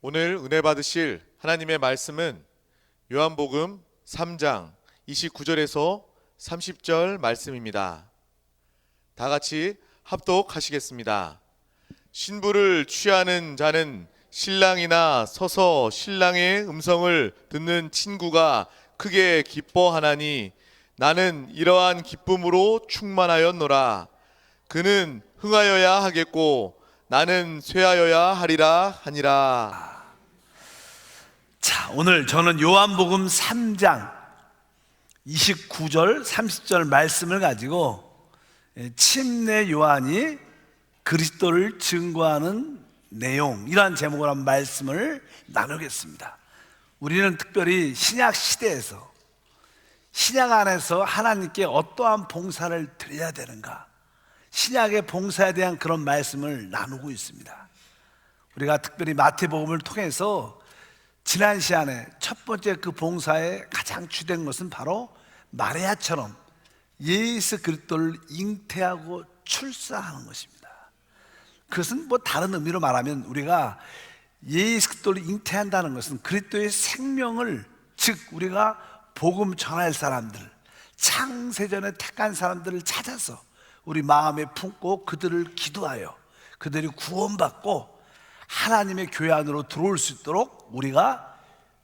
오늘 은혜 받으실 하나님의 말씀은 요한복음 3장 29절에서 30절 말씀입니다. 다 같이 합독하시겠습니다. 신부를 취하는 자는 신랑이나 서서 신랑의 음성을 듣는 친구가 크게 기뻐하나니 나는 이러한 기쁨으로 충만하였노라. 그는 흥하여야 하겠고 나는 쇠하여야 하리라 하니라. 자, 오늘 저는 요한복음 3장 29절, 30절 말씀을 가지고 침례 요한이 그리스도를 증거하는 내용, 이러한 제목으로 한 말씀을 나누겠습니다. 우리는 특별히 신약 시대에서, 신약 안에서 하나님께 어떠한 봉사를 드려야 되는가, 신약의 봉사에 대한 그런 말씀을 나누고 있습니다. 우리가 특별히 마태복음을 통해서 지난 시간에 첫 번째 그 봉사에 가장 주된 것은 바로 마리아처럼 예수 그리스도를 잉태하고 출산하는 것입니다. 그것은 뭐 다른 의미로 말하면 우리가 예수 그리스도를 잉태한다는 것은 그리스도의 생명을, 즉 우리가 복음 전할 사람들, 창세전에 택한 사람들을 찾아서 우리 마음에 품고 그들을 기도하여 그들이 구원받고 하나님의 교회 안으로 들어올 수 있도록 우리가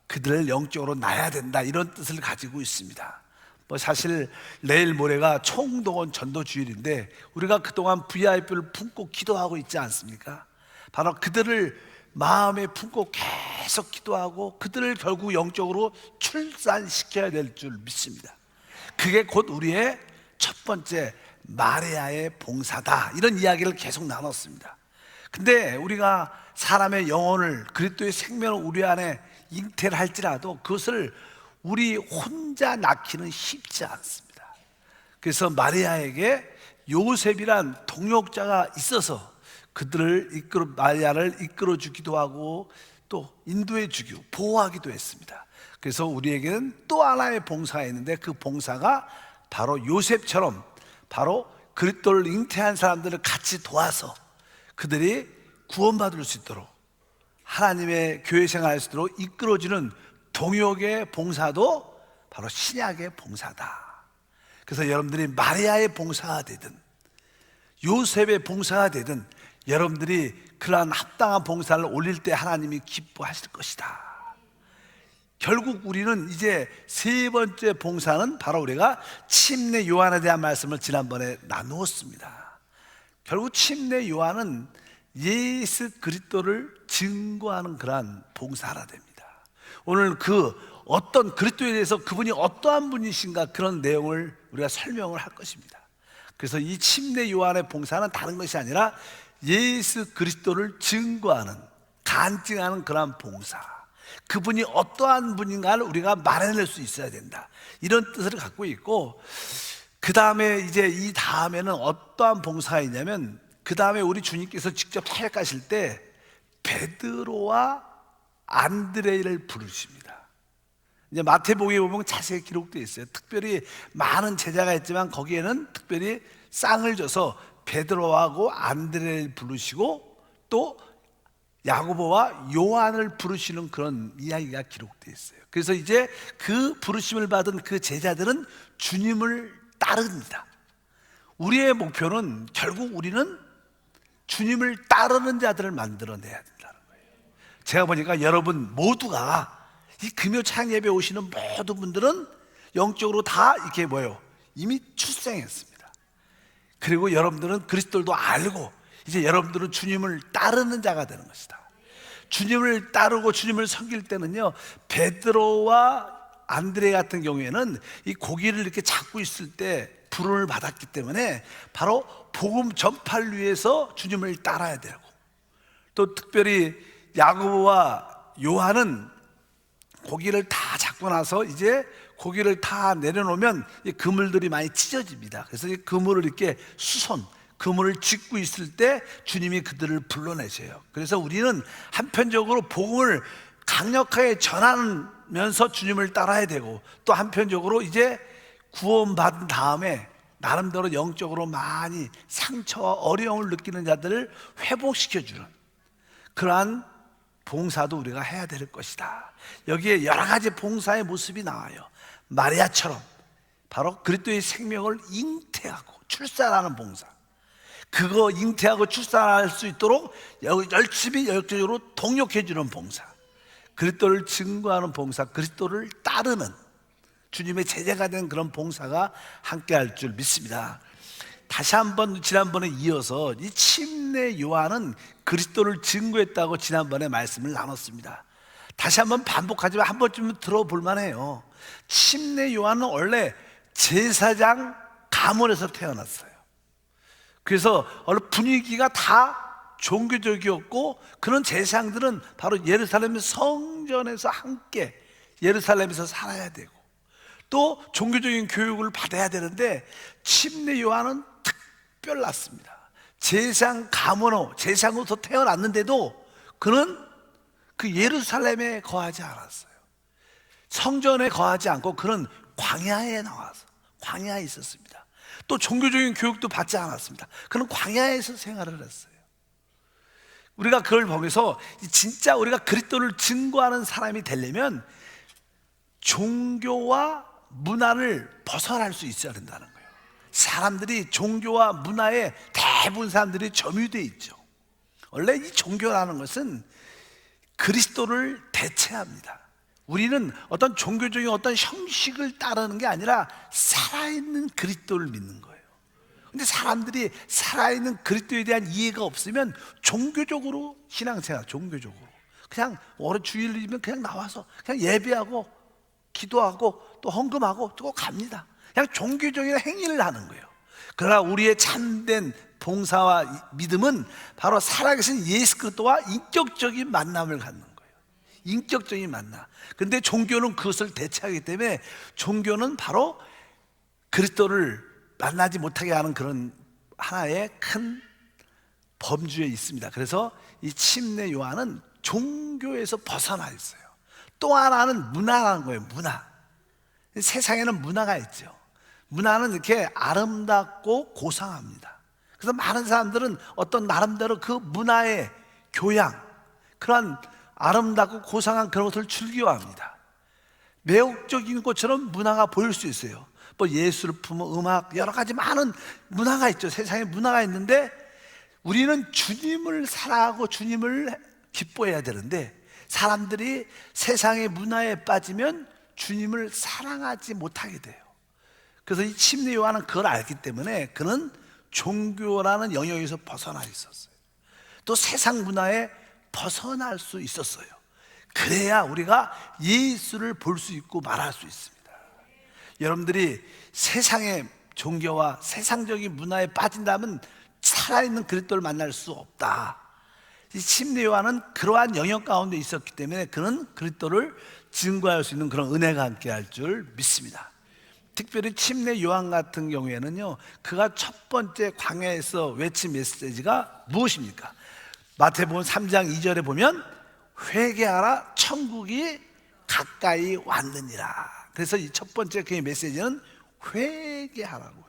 그들을 영적으로 낳아야 된다, 이런 뜻을 가지고 있습니다. 뭐 사실 내일 모레가 총동원 전도주일인데 우리가 그동안 VIP를 품고 기도하고 있지 않습니까? 바로 그들을 마음에 품고 계속 기도하고 그들을 결국 영적으로 출산시켜야 될 줄 믿습니다. 그게 곧 우리의 첫 번째 마리아의 봉사다, 이런 이야기를 계속 나눴습니다. 근데 우리가 사람의 영혼을, 그리스도의 생명을 우리 안에 잉태를 할지라도 그것을 우리 혼자 낳기는 쉽지 않습니다. 그래서 마리아에게 요셉이란 동역자가 있어서 마리아를 이끌어 주기도 하고 또 인도해 주기도, 보호하기도 했습니다. 그래서 우리에게는 또 하나의 봉사가 있는데 그 봉사가 바로 요셉처럼 바로 그리스도를 잉태한 사람들을 같이 도와서 그들이 구원받을 수 있도록 하나님의 교회 생활할 수 있도록 이끌어주는 동역의 봉사도 바로 신약의 봉사다. 그래서 여러분들이 마리아의 봉사가 되든 요셉의 봉사가 되든 여러분들이 그러한 합당한 봉사를 올릴 때 하나님이 기뻐하실 것이다. 결국 우리는 이제 세 번째 봉사는 바로 우리가 침례 요한에 대한 말씀을 지난번에 나누었습니다. 결국 침례 요한은 예수 그리스도를 증거하는 그러한 봉사라 됩니다. 오늘 그 어떤 그리스도에 대해서 그분이 어떠한 분이신가, 그런 내용을 우리가 설명을 할 것입니다. 그래서 이 침례 요한의 봉사는 다른 것이 아니라 예수 그리스도를 증거하는, 간증하는 그러한 봉사, 그분이 어떠한 분인가를 우리가 말해낼 수 있어야 된다, 이런 뜻을 갖고 있고, 그 다음에 이제 이 다음에는 어떠한 봉사가 있냐면, 그 다음에 우리 주님께서 직접 사역 가실 때 베드로와 안드레를 부르십니다. 이제 마태복음에 보면 자세히 기록되어 있어요. 특별히 많은 제자가 있지만 거기에는 특별히 쌍을 줘서 베드로하고 안드레를 부르시고 또 야고보와 요한을 부르시는 그런 이야기가 기록되어 있어요. 그래서 이제 그 부르심을 받은 그 제자들은 주님을 따릅니다. 우리의 목표는 결국 우리는 주님을 따르는 자들을 만들어내야 된다는 거예요. 제가 보니까 여러분 모두가 이 금요 찬양 예배 오시는 모든 분들은 영적으로 다 이렇게 이미 출생했습니다. 그리고 여러분들은 그리스도도 알고 이제 여러분들은 주님을 따르는 자가 되는 것이다. 주님을 따르고 주님을 섬길 때는요, 베드로와 안드레 같은 경우에는 이 고기를 이렇게 잡고 있을 때 부름을 받았기 때문에 바로 복음 전파를 위해서 주님을 따라야 되고, 또 특별히 야고보와 요한은 고기를 다 잡고 나서 이제 고기를 다 내려놓으면 그물들이 많이 찢어집니다. 그래서 이 그물을 이렇게 그물을 짚고 있을 때 주님이 그들을 불러내셔요. 그래서 우리는 한편적으로 복음을 강력하게 전하면서 주님을 따라야 되고, 또 한편적으로 이제 구원받은 다음에 나름대로 영적으로 많이 상처와 어려움을 느끼는 자들을 회복시켜주는 그러한 봉사도 우리가 해야 될 것이다. 여기에 여러 가지 봉사의 모습이 나와요. 마리아처럼 바로 그리스도의 생명을 잉태하고 출산하는 봉사, 그거 잉태하고 출산할 수 있도록 열심히 열정적으로 동력해 주는 봉사, 그리스도를 증거하는 봉사, 그리스도를 따르는 주님의 제자가 된 그런 봉사가 함께 할 줄 믿습니다. 다시 한번 지난번에 이어서 이 침례 요한은 그리스도를 증거했다고 지난번에 말씀을 나눴습니다. 다시 한번 반복하지만 한 번쯤은 들어볼 만해요. 침례 요한은 원래 제사장 가문에서 태어났어요. 그래서 원래 분위기가 다 종교적이었고, 그런 제사장들은 바로 예루살렘 성전에서 함께 예루살렘에서 살아야 되고 또 종교적인 교육을 받아야 되는데, 침례 요한은 특별났습니다. 제사장 가문으로 제사장으로서 태어났는데도 그는 그 예루살렘에 거하지 않았어요. 성전에 거하지 않고 그는 광야에 나와서 광야에 있었습니다. 또 종교적인 교육도 받지 않았습니다. 그는 광야에서 생활을 했어요. 우리가 그걸 보면서 진짜 우리가 그리스도를 증거하는 사람이 되려면 종교와 문화를 벗어날 수 있어야 된다는 거예요. 사람들이 종교와 문화에 대부분 사람들이 점유되어 있죠. 원래 이 종교라는 것은 그리스도를 대체합니다. 우리는 어떤 종교적인 어떤 형식을 따르는 게 아니라 살아있는 그리스도를 믿는 거예요. 근데 사람들이 살아있는 그리스도에 대한 이해가 없으면 종교적으로 신앙생활, 종교적으로 그냥 월요 주일이면 그냥 나와서 그냥 예배하고 기도하고 또 헌금하고 또 갑니다. 그냥 종교적인 행위를 하는 거예요. 그러나 우리의 참된 봉사와 믿음은 바로 살아계신 예수 그리스도와 인격적인 만남을 갖는 거예요. 인격적인 만남. 근데 종교는 그것을 대체하기 때문에 종교는 바로 그리스도를 만나지 못하게 하는 그런 하나의 큰 범주에 있습니다. 그래서 이 침례 요한은 종교에서 벗어나 있어요. 또 하나는 문화라는 거예요. 문화. 세상에는 문화가 있죠. 문화는 이렇게 아름답고 고상합니다. 그래서 많은 사람들은 어떤 나름대로 그 문화의 교양, 그러한 아름답고 고상한 그런 것을 즐겨합니다. 매혹적인 것처럼 문화가 보일 수 있어요. 뭐 예술, 품, 음악, 여러 가지 많은 문화가 있죠. 세상에 문화가 있는데 우리는 주님을 사랑하고 주님을 기뻐해야 되는데, 사람들이 세상의 문화에 빠지면 주님을 사랑하지 못하게 돼요. 그래서 이 침례 요한은 그걸 알기 때문에 그는 종교라는 영역에서 벗어나 있었어요. 또 세상 문화에 벗어날 수 있었어요. 그래야 우리가 예수를 볼 수 있고 말할 수 있습니다. 여러분들이 세상의 종교와 세상적인 문화에 빠진다면 살아있는 그리스도를 만날 수 없다. 이 침례 요한은 그러한 영역 가운데 있었기 때문에 그는 그리스도를 증거할 수 있는 그런 은혜가 함께 할 줄 믿습니다. 특별히 침례 요한 같은 경우에는요, 그가 첫 번째 광야에서 외친 메시지가 무엇입니까? 마태복음 3장 2절에 보면 회개하라, 천국이 가까이 왔느니라. 그래서 이 첫 번째 그의 메시지는 회개하라고.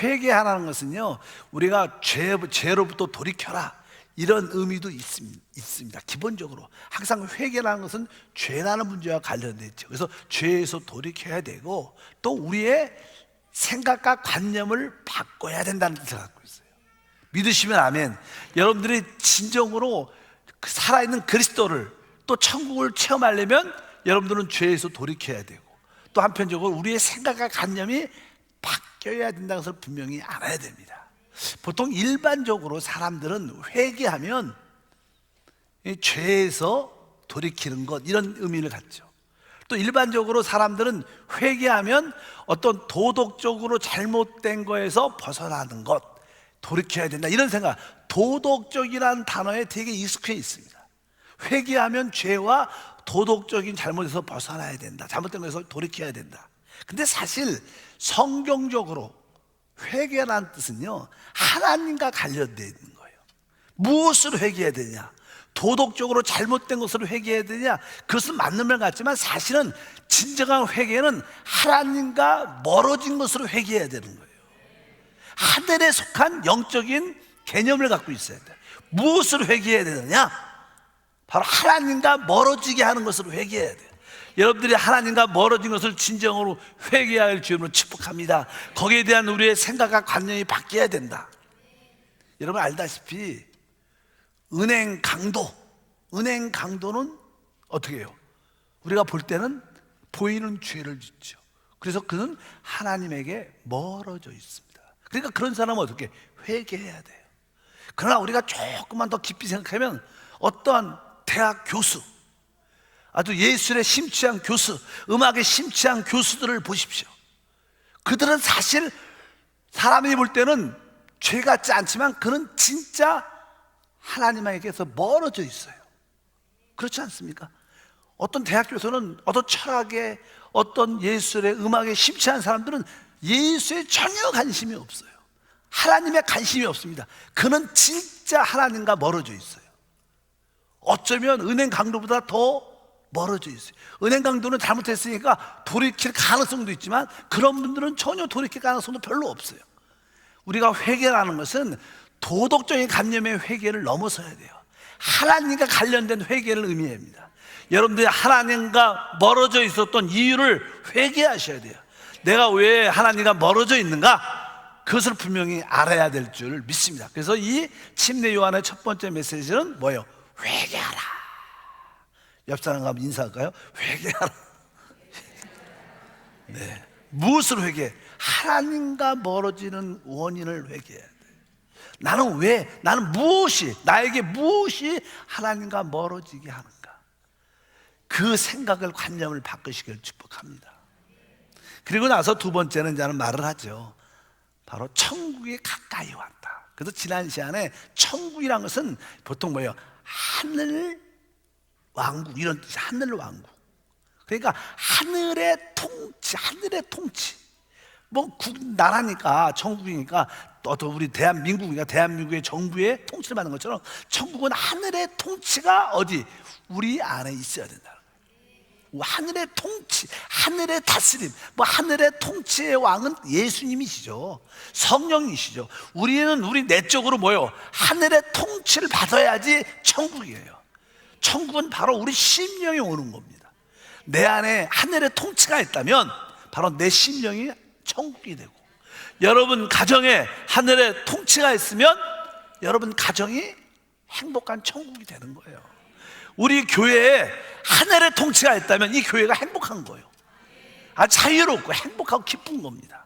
회개하라는 것은요, 우리가 죄로부터 돌이켜라, 이런 의미도 있습니다. 기본적으로 항상 회개라는 것은 죄라는 문제와 관련되어 있죠. 그래서 죄에서 돌이켜야 되고 또 우리의 생각과 관념을 바꿔야 된다는 뜻을 갖고 있어요. 믿으시면 아멘. 여러분들이 진정으로 살아있는 그리스도를 또 천국을 체험하려면 여러분들은 죄에서 돌이켜야 되고 또 한편적으로 우리의 생각과 관념이 바뀌어야 된다는 것을 분명히 알아야 됩니다. 보통 일반적으로 사람들은 회개하면 죄에서 돌이키는 것, 이런 의미를 갖죠. 또 일반적으로 사람들은 회개하면 어떤 도덕적으로 잘못된 거에서 벗어나는 것, 돌이켜야 된다, 이런 생각. 도덕적이라는 단어에 되게 익숙해 있습니다. 회개하면 죄와 도덕적인 잘못에서 벗어나야 된다, 잘못된 것에서 돌이켜야 된다. 근데 사실 성경적으로 회개라는 뜻은요, 하나님과 관련되어 있는 거예요. 무엇을 회개해야 되냐? 도덕적으로 잘못된 것을 회개해야 되냐? 그것은 맞는 말 같지만 사실은 진정한 회개는 하나님과 멀어진 것으로 회개해야 되는 거예요. 하늘에 속한 영적인 개념을 갖고 있어야 돼요. 무엇을 회개해야 되느냐? 바로 하나님과 멀어지게 하는 것으로 회개해야 돼요. 여러분들이 하나님과 멀어진 것을 진정으로 회개할 주님으로 축복합니다. 거기에 대한 우리의 생각과 관념이 바뀌어야 된다. 여러분 알다시피 은행 강도는 어떻게 해요? 우리가 볼 때는 보이는 죄를 짓죠. 그래서 그는 하나님에게 멀어져 있습니다. 그러니까 그런 사람은 어떻게 회개해야 돼요. 그러나 우리가 조금만 더 깊이 생각하면 어떠한 대학 교수, 아주 예술에 심취한 교수, 음악에 심취한 교수들을 보십시오. 그들은 사실 사람이 볼 때는 죄 같지 않지만 그는 진짜 하나님에게서 멀어져 있어요. 그렇지 않습니까? 어떤 대학 교수는 어떤 철학에, 어떤 예술에, 음악에 심취한 사람들은 예수에 전혀 관심이 없어요. 하나님에 관심이 없습니다. 그는 진짜 하나님과 멀어져 있어요. 어쩌면 은행 강도보다 더 멀어져 있어요. 은행 강도는 잘못했으니까 돌이킬 가능성도 있지만 그런 분들은 전혀 돌이킬 가능성도 별로 없어요. 우리가 회개라는 것은 도덕적인 관념의 회개를 넘어서야 돼요. 하나님과 관련된 회개를 의미합니다. 여러분들이 하나님과 멀어져 있었던 이유를 회개하셔야 돼요. 내가 왜 하나님과 멀어져 있는가? 그것을 분명히 알아야 될 줄 믿습니다. 그래서 이 침례 요한의 첫 번째 메시지는 뭐예요? 회개하라. 옆 사람과 한번 인사할까요? 회개하라. 네. 무엇을 회개해? 하나님과 멀어지는 원인을 회개해야 돼. 나는 무엇이, 나에게 무엇이 하나님과 멀어지게 하는가? 그 생각을, 관념을 바꾸시길 축복합니다. 그리고 나서 두 번째는 이제는 말을 하죠. 바로 천국이 가까이 왔다. 그래서 지난 시간에 천국이란 것은 보통 뭐예요? 하늘 왕국, 이런 뜻이 하늘 왕국. 그러니까 하늘의 통치. 뭐 나라니까, 천국이니까 또 우리 대한민국이니까 대한민국의 정부의 통치를 받는 것처럼 천국은 하늘의 통치가 어디? 우리 안에 있어야 된다. 하늘의 통치, 하늘의 다스림, 하늘의 통치의 왕은 예수님이시죠. 성령이시죠. 우리는 우리 내적으로 뭐요? 하늘의 통치를 받아야지 천국이에요. 천국은 바로 우리 심령이 오는 겁니다. 내 안에 하늘의 통치가 있다면 바로 내 심령이 천국이 되고, 여러분 가정에 하늘의 통치가 있으면 여러분 가정이 행복한 천국이 되는 거예요. 우리 교회에 하늘의 통치가 있다면 이 교회가 행복한 거예요. 자유롭고 행복하고 기쁜 겁니다.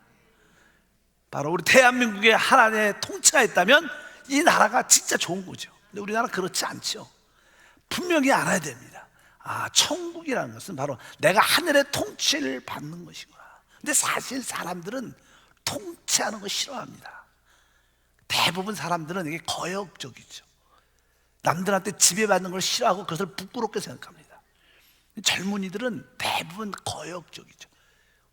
바로 우리 대한민국에 하나님의 통치가 있다면 이 나라가 진짜 좋은 거죠. 근데 우리나라 그렇지 않죠. 분명히 알아야 됩니다. 천국이라는 것은 바로 내가 하늘의 통치를 받는 것이구나. 근데 사실 사람들은 통치하는 거 싫어합니다. 대부분 사람들은 이게 거역적이죠. 남들한테 지배받는 걸 싫어하고 그것을 부끄럽게 생각합니다. 젊은이들은 대부분 거역적이죠.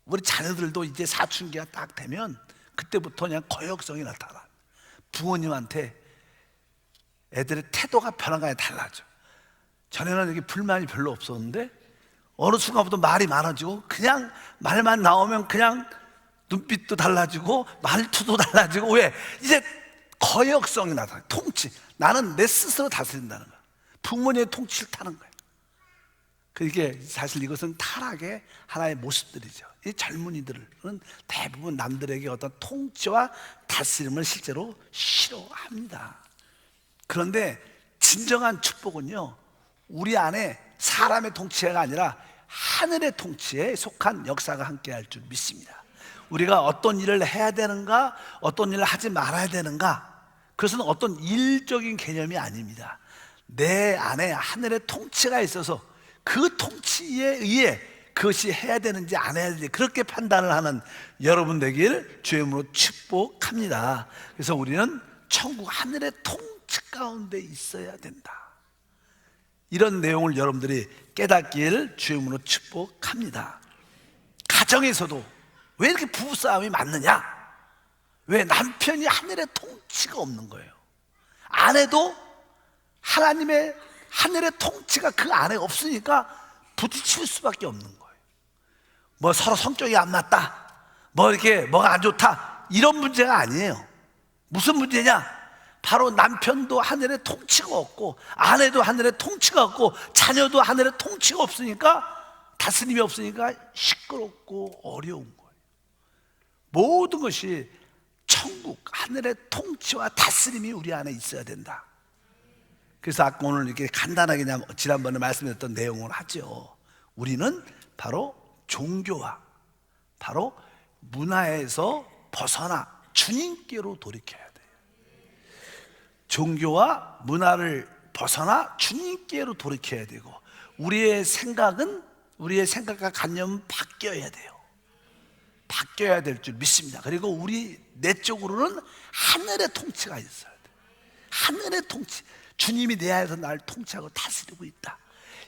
우리 자녀들도 이제 사춘기가 딱 되면 그때부터 그냥 거역성이 나타나. 부모님한테 애들의 태도가 변화가 달라져. 전에는 이게 불만이 별로 없었는데 어느 순간부터 말이 많아지고 그냥 말만 나오면 그냥 눈빛도 달라지고 말투도 달라지고. 왜? 이제 거역성이 나타나. 통치. 나는 내 스스로 다스린다는 거야. 부모님의 통치를 타는 거야. 그게 사실 이것은 타락의 하나의 모습들이죠. 이 젊은이들은 대부분 남들에게 어떤 통치와 다스림을 실제로 싫어합니다. 그런데 진정한 축복은요, 우리 안에 사람의 통치가 아니라 하늘의 통치에 속한 역사가 함께할 줄 믿습니다. 우리가 어떤 일을 해야 되는가, 어떤 일을 하지 말아야 되는가, 그것은 어떤 일적인 개념이 아닙니다. 내 안에 하늘의 통치가 있어서 그 통치에 의해 그것이 해야 되는지 안 해야 되는지 그렇게 판단을 하는 여러분 되길 주의 이름으로 축복합니다. 그래서 우리는 천국 하늘의 통치 가운데 있어야 된다. 이런 내용을 여러분들이 깨닫길 주의 이름으로 축복합니다. 가정에서도 왜 이렇게 부부싸움이 많느냐? 왜? 남편이 하늘의 통치가 없는 거예요. 아내도 하나님의 하늘의 통치가 그 안에 없으니까 부딪힐 수밖에 없는 거예요. 뭐 서로 성격이 안 맞다, 뭐 이렇게 뭐가 안 좋다, 이런 문제가 아니에요. 무슨 문제냐? 바로 남편도 하늘에 통치가 없고 아내도 하늘에 통치가 없고 자녀도 하늘에 통치가 없으니까, 다스림이 없으니까 시끄럽고 어려운 거예요. 모든 것이 천국, 하늘의 통치와 다스림이 우리 안에 있어야 된다. 그래서 아까 오늘 이렇게 간단하게 그냥 지난번에 말씀드렸던 내용을 하죠. 우리는 바로 종교와 바로 문화에서 벗어나 주님께로 돌이켜야 돼요. 종교와 문화를 벗어나 주님께로 돌이켜야 되고, 우리의 생각과 관념은 바뀌어야 돼요. 바뀌어야 될 줄 믿습니다. 그리고 우리 내적으로는 하늘의 통치가 있어야 돼요. 하늘의 통치, 주님이 내 안에서 나를 통치하고 다스리고 있다.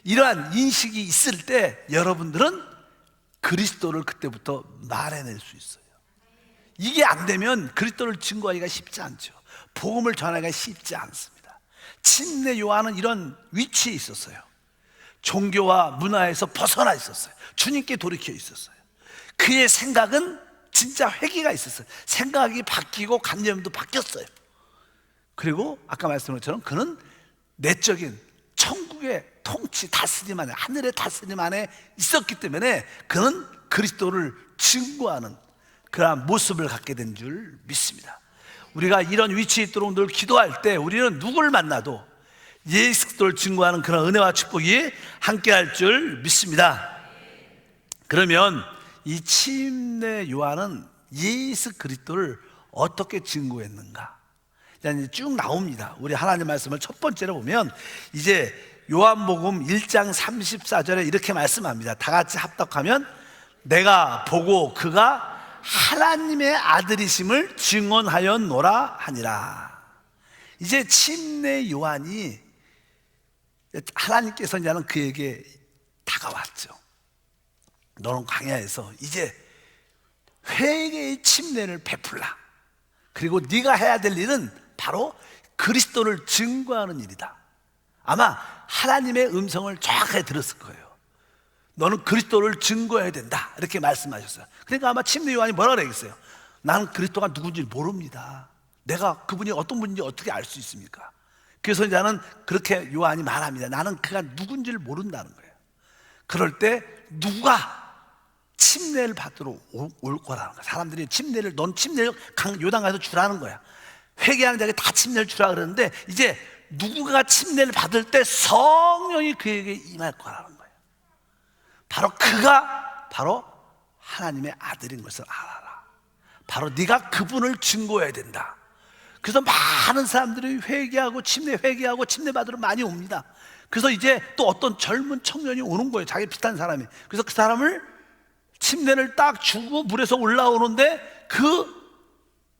이러한 인식이 있을 때 여러분들은 그리스도를 그때부터 말해낼 수 있어요. 이게 안 되면 그리스도를 증거하기가 쉽지 않죠. 복음을 전하기가 쉽지 않습니다. 침례 요한은 이런 위치에 있었어요. 종교와 문화에서 벗어나 있었어요. 주님께 돌이켜 있었어요. 그의 생각은 진짜 회개가 있었어요. 생각이 바뀌고 관념도 바뀌었어요. 그리고 아까 말씀한 것처럼 그는 내적인 천국의 통치, 다스림 안에, 하늘의 다스림 안에 있었기 때문에 그는 그리스도를 증거하는 그러한 모습을 갖게 된 줄 믿습니다. 우리가 이런 위치에 있도록 늘 기도할 때 우리는 누구를 만나도 예수 그리스도를 증거하는 그런 은혜와 축복이 함께할 줄 믿습니다. 그러면 이 침례 요한은 예수 그리스도를 어떻게 증거했는가? 이제 쭉 나옵니다. 우리 하나님 말씀을 첫 번째로 보면 이제 요한복음 1장 34절에 이렇게 말씀합니다. 다 같이 합독하면 내가 보고 그가 하나님의 아들이심을 증언하였노라 하니라. 이제 침례 요한이 하나님께서 이제는 그에게 다가왔죠. 너는 광야에서 이제 회개의 침례를 베풀라. 그리고 네가 해야 될 일은 바로 그리스도를 증거하는 일이다. 아마 하나님의 음성을 정확하게 들었을 거예요. 너는 그리스도를 증거해야 된다, 이렇게 말씀하셨어요. 그러니까 아마 침례 요한이 뭐라 그랬겠어요? 나는 그리스도가 누군지 모릅니다. 내가 그분이 어떤 분인지 어떻게 알 수 있습니까? 그래서 나는 그렇게 요한이 말합니다. 나는 그가 누군지를 모른다는 거예요. 그럴 때 누가 침례를 받으러 올 거라는 거야. 사람들이 침례를, 넌 침례를 요단 가서 주라는 거야. 회개하는 자에게 다 침례를 주라 그러는데, 이제 누구가 침례를 받을 때 성령이 그에게 임할 거라는 거예요. 바로 그가 바로 하나님의 아들인 것을 알아라. 바로 네가 그분을 증거해야 된다. 그래서 많은 사람들이 회개하고 침례 받으러 많이 옵니다. 그래서 이제 또 어떤 젊은 청년이 오는 거예요. 자기 비슷한 사람이. 그래서 그 사람을 침례를 딱 주고 물에서 올라오는데 그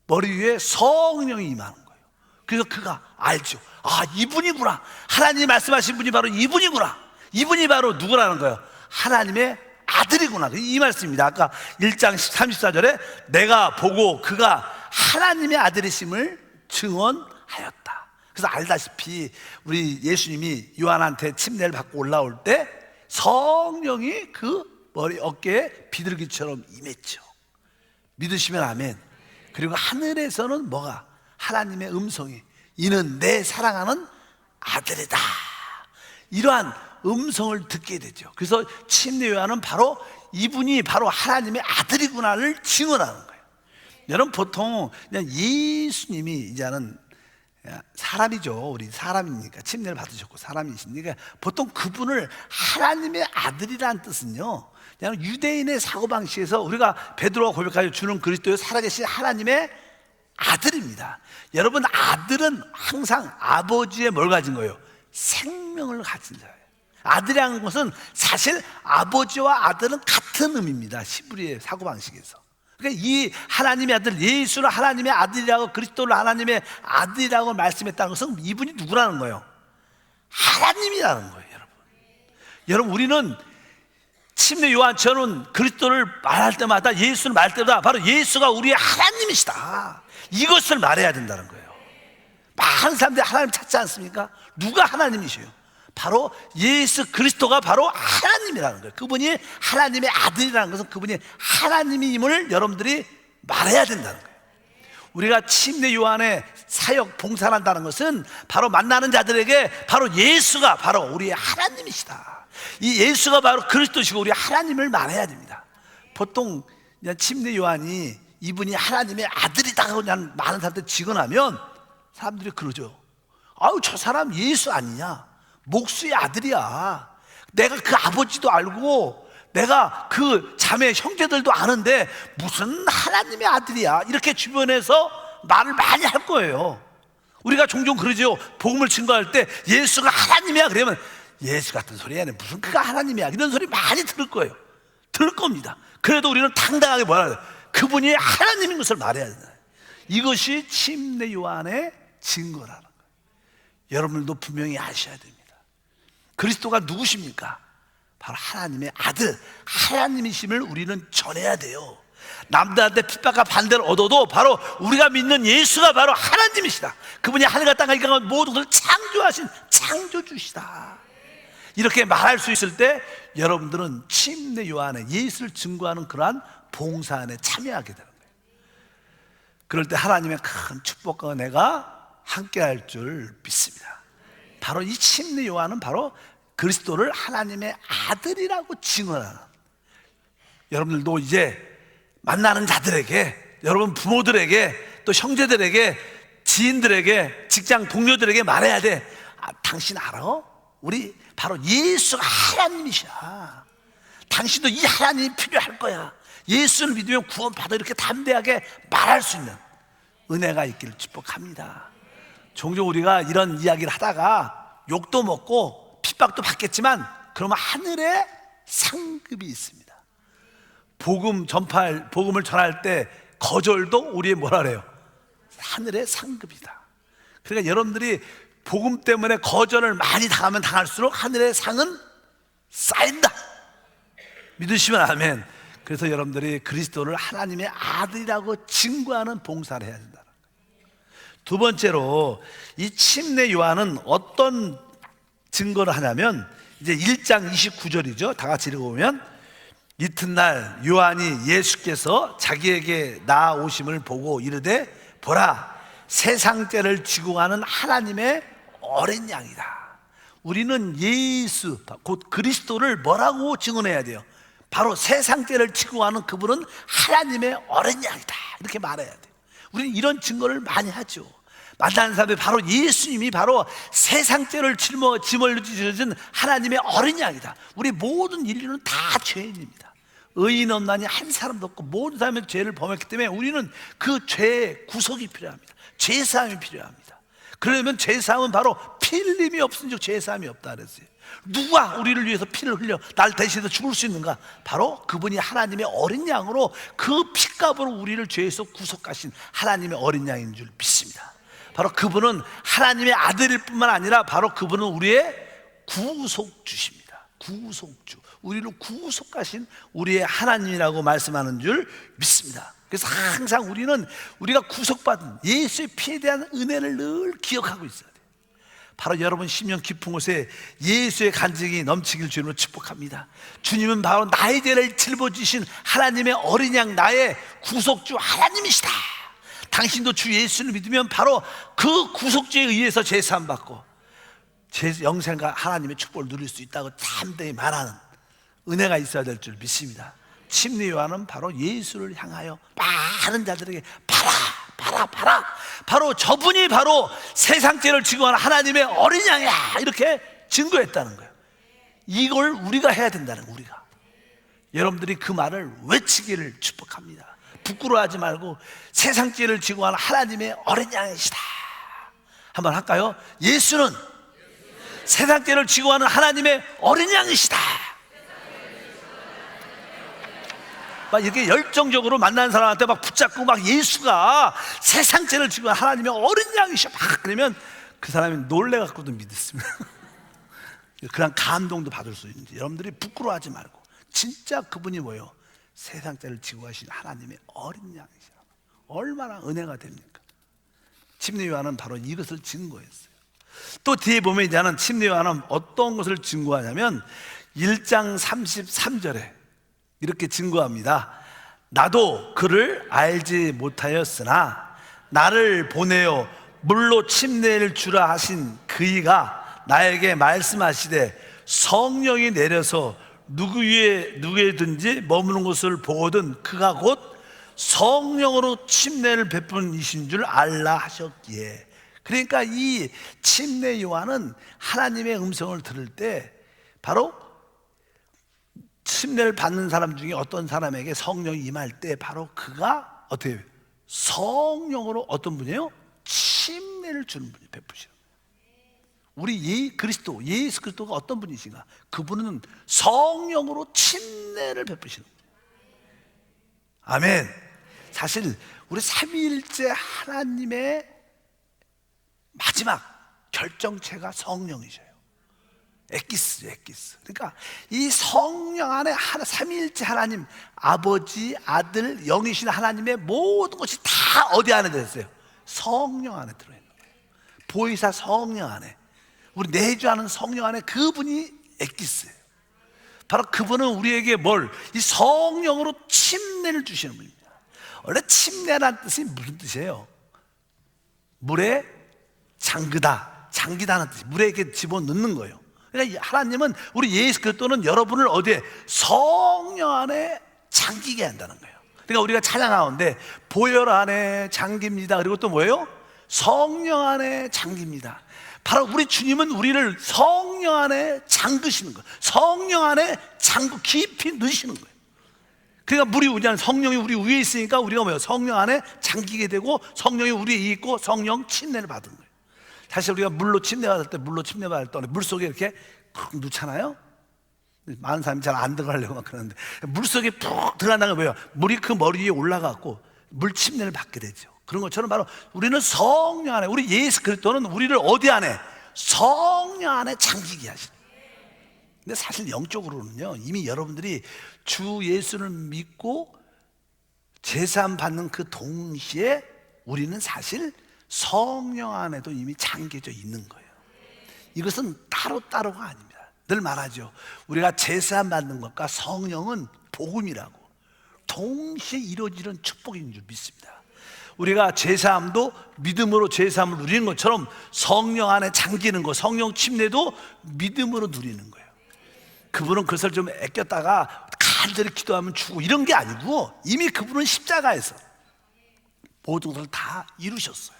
머리 위에 성령이 임하는 거예요. 그래서 그가 알죠. 아, 이분이구나. 하나님이 말씀하신 분이 바로 이분이구나. 이분이 바로 누구라는 거예요? 하나님의 아들이구나. 이 말씀입니다. 아까 1장 34절에 내가 보고 그가 하나님의 아들이심을 증언하였다. 그래서 알다시피 우리 예수님이 요한한테 침례를 받고 올라올 때 성령이 그 머리 어깨에 비둘기처럼 임했죠. 믿으시면 아멘. 그리고 하늘에서는 뭐가? 하나님의 음성이 이는 내 사랑하는 아들이다. 이러한 음성을 듣게 되죠. 그래서 침례 요한은 바로 이분이 바로 하나님의 아들이구나를 증언하는 거예요. 여러분, 보통 그냥 예수님이 이제는 사람이죠. 우리 사람이니까 침례를 받으셨고 사람이시니까 보통 그분을 하나님의 아들이라는 뜻은요, 그냥 유대인의 사고방식에서 우리가 베드로가 고백하여 주는 그리스도의 살아계신 하나님의 아들입니다. 여러분, 아들은 항상 아버지의 뭘 가진 거예요? 생명을 가진 자예요. 아들이라는 것은 사실 아버지와 아들은 같은 의미입니다. 히브리의 사고방식에서. 그러니까 이 하나님의 아들 예수를 하나님의 아들이라고, 그리스도를 하나님의 아들이라고 말씀했다는 것은 이분이 누구라는 거예요? 하나님이라는 거예요. 여러분, 우리는 침례 요한처럼 그리스도를 말할 때마다, 예수를 말할 때마다 바로 예수가 우리의 하나님이시다, 이것을 말해야 된다는 거예요. 많은 사람들이 하나님 찾지 않습니까? 누가 하나님이세요? 바로 예수 그리스도가 바로 하나님이라는 거예요. 그분이 하나님의 아들이라는 것은 그분이 하나님임을 여러분들이 말해야 된다는 거예요. 우리가 침례 요한의 사역 봉사를 한다는 것은 바로 만나는 자들에게 바로 예수가 바로 우리의 하나님이시다, 이 예수가 바로 그리스도시고 우리 하나님을 말해야 됩니다. 보통 그냥 침례 요한이 이분이 하나님의 아들이다 하고 그냥 많은 사람들 직언하면 사람들이 그러죠. 아유, 저 사람 예수 아니냐, 목수의 아들이야, 내가 그 아버지도 알고 내가 그 자매 형제들도 아는데 무슨 하나님의 아들이야, 이렇게 주변에서 말을 많이 할 거예요. 우리가 종종 그러죠. 복음을 증거할 때 예수가 하나님이야 그러면 예수 같은 소리 하네, 무슨 그가 하나님이야, 이런 소리 많이 들을 거예요. 들을 겁니다. 그래도 우리는 당당하게 뭐라 해요? 그분이 하나님인 것을 말해야 된다. 이것이 침례 요한의 증거라는 거예요. 여러분들도 분명히 아셔야 됩니다. 그리스도가 누구십니까? 바로 하나님의 아들, 하나님이심을 우리는 전해야 돼요. 남들한테 핍박과 반대를 얻어도 바로 우리가 믿는 예수가 바로 하나님이시다, 그분이 하늘과 땅과 이 가운데 모든 것을 창조하신 창조주시다, 이렇게 말할 수 있을 때 여러분들은 침례 요한의 예수를 증거하는 그러한 봉사 안에 참여하게 되는 거예요. 그럴 때 하나님의 큰 축복과 은혜가 함께할 줄 믿습니다. 바로 이 침례 요한은 바로 그리스도를 하나님의 아들이라고 증언하는, 여러분들도 이제 만나는 자들에게, 여러분 부모들에게, 또 형제들에게, 지인들에게, 직장 동료들에게 말해야 돼. 당신 알아? 우리 바로 예수가 하나님이시야. 당신도 이 하나님이 필요할 거야. 예수를 믿으면 구원받아, 이렇게 담대하게 말할 수 있는 은혜가 있기를 축복합니다. 종종 우리가 이런 이야기를 하다가 욕도 먹고 핍박도 받겠지만 그러면 하늘에 상급이 있습니다. 복음을 전할 때 거절도 우리의 뭐라 그래요? 하늘의 상급이다. 그러니까 여러분들이 복음 때문에 거절을 많이 당하면 당할수록 하늘의 상은 쌓인다. 믿으시면 아멘. 그래서 여러분들이 그리스도를 하나님의 아들이라고 증거하는 봉사를 해야 된다. 두 번째로 이 침례 요한은 어떤 증거를 하냐면 이제 1장 29절이죠. 다 같이 읽어보면, 이튿날 요한이 예수께서 자기에게 나아오심을 보고 이르되 보라, 세상 죄를 지고 가는 하나님의 어린 양이다. 우리는 예수 곧 그리스도를 뭐라고 증언해야 돼요? 바로 세상 죄를 지고 가는 그분은 하나님의 어린 양이다, 이렇게 말해야 돼요. 우리는 이런 증거를 많이 하죠. 만나는 사람들이 바로 예수님이 바로 세상 죄를 짊어지신 하나님의 어린 양이다. 우리 모든 인류는 다 죄인입니다. 의인 없나니 한 사람도 없고 모든 사람의 죄를 범했기 때문에 우리는 그 죄의 구속이 필요합니다. 죄사함이 필요합니다. 그러면 죄사함은 바로 피 흘림이 없은즉 죄사함이 없다 그랬어요. 누가 우리를 위해서 피를 흘려 날 대신해서 죽을 수 있는가? 바로 그분이 하나님의 어린 양으로 그 피값으로 우리를 죄에서 구속하신 하나님의 어린 양인 줄 믿습니다. 바로 그분은 하나님의 아들일 뿐만 아니라 바로 그분은 우리의 구속주십니다. 구속주, 우리를 구속하신 우리의 하나님이라고 말씀하는 줄 믿습니다. 그래서 항상 우리가 구속받은 예수의 피에 대한 은혜를 늘 기억하고 있어야 돼요. 바로 여러분 심령 깊은 곳에 예수의 간증이 넘치길 주님으로 축복합니다. 주님은 바로 나의 죄를 짊어지신 하나님의 어린 양, 나의 구속주 하나님이시다. 당신도 주 예수를 믿으면 바로 그 구속주에 의해서 죄사함 받고 영생과 하나님의 축복을 누릴 수 있다고 담대히 말하는 은혜가 있어야 될 줄 믿습니다. 침례 요한은 바로 예수를 향하여 많은 자들에게 봐라, 바로 저분이 바로 세상 죄를 지고 가는 하나님의 어린 양이야, 이렇게 증거했다는 거예요. 이걸 우리가 해야 된다는 거예요. 우리가 여러분들이 그 말을 외치기를 축복합니다. 부끄러워하지 말고 세상 죄를 지고 가는 하나님의 어린 양이시다 한번 할까요? 예수는 세상 죄를 지고 가는 하나님의 어린 양이시다. 막 이렇게 열정적으로 만나는 사람한테 막 붙잡고 막 예수가 세상 죄를 지고 가는 하나님의 어린 양이시다 막 그러면 그 사람이 놀래갖고도 믿습니다. 그런 감동도 받을 수 있는지 여러분들이 부끄러워하지 말고 진짜 그분이 뭐예요? 세상 죄를 지고 가신 하나님의 어린 양이시라. 얼마나 은혜가 됩니까? 침례 요한은 바로 이것을 증거했어요. 또 뒤에 보면 이제는 침례 요한은 어떤 것을 증거하냐면 1장 33절에 이렇게 증거합니다. 나도 그를 알지 못하였으나 나를 보내어 물로 침례를 주라 하신 그이가 나에게 말씀하시되 성령이 내려서 누구에든지 머무는 곳을 보거든 그가 곧 성령으로 침례를 베푼 이신 줄 알라 하셨기에. 그러니까 이 침례 요한은 하나님의 음성을 들을 때 바로 침례를 받는 사람 중에 어떤 사람에게 성령이 임할 때 바로 그가 어떻게 해요? 성령으로 어떤 분이에요? 침례를 주는 분이 베푸시는 거예요. 우리 예수 그리스도가 어떤 분이신가? 그분은 성령으로 침례를 베푸시는 거예요. 아멘. 사실 우리 삼위일체 하나님의 마지막 결정체가 성령이셔요. 에기스. 그러니까 이 성령 안에 삼위일체 하나님, 아버지, 아들, 영이신 하나님의 모든 것이 다 어디 안에 들어있어요? 성령 안에 들어있는 거예요. 보혜사 성령 안에, 우리 내주하는 성령 안에 그분이 에기스예요. 바로 그분은 우리에게 이 성령으로 침례를 주시는 분입니다. 원래 침례라는 뜻이 무슨 뜻이에요? 물에 잠기다는 뜻이, 물에 이렇게 집어넣는 거예요. 그러니까 하나님은 우리 예수 그리스도는 여러분을 어디에? 성령 안에 잠기게 한다는 거예요. 그러니까 우리가 찬양하는데 보혈 안에 잠깁니다. 그리고 또 뭐예요? 성령 안에 잠깁니다. 바로 우리 주님은 우리를 성령 안에 잠그시는 거예요. 성령 안에 깊이 넣으시는 거예요. 그러니까 성령이 우리 위에 있으니까 우리가 뭐예요? 성령 안에 잠기게 되고 성령이 우리 위에 있고 성령 침례를 받은 거예요. 사실 우리가 물로 침례 받을 때 물속에 이렇게 푹 넣잖아요. 많은 사람이 잘 안 들어가려고 막 그러는데 물속에 푹 들어간다는 건 뭐예요? 물이 그 머리 위에 올라가고 물 침례를 받게 되죠. 그런 것처럼 바로 우리는 성령 안에, 우리 예수 그리스도는 우리를 어디 안에? 성령 안에 잠기게 하시는. 근데 사실 영적으로는요, 이미 여러분들이 주 예수를 믿고 제사함 받는 그 동시에 우리는 사실 성령 안에도 이미 잠겨져 있는 거예요. 이것은 따로따로가 아닙니다. 늘 말하죠. 우리가 제사함 받는 것과 성령은 복음이라고 동시에 이루어지는 축복인 줄 믿습니다. 우리가 제사함도 믿음으로 제사함을 누리는 것처럼 성령 안에 잠기는 것, 성령 침례도 믿음으로 누리는 거예요. 그분은 그것을 좀 아꼈다가 간절히 기도하면 주고 이런 게 아니고 이미 그분은 십자가에서 모든 것을 다 이루셨어요.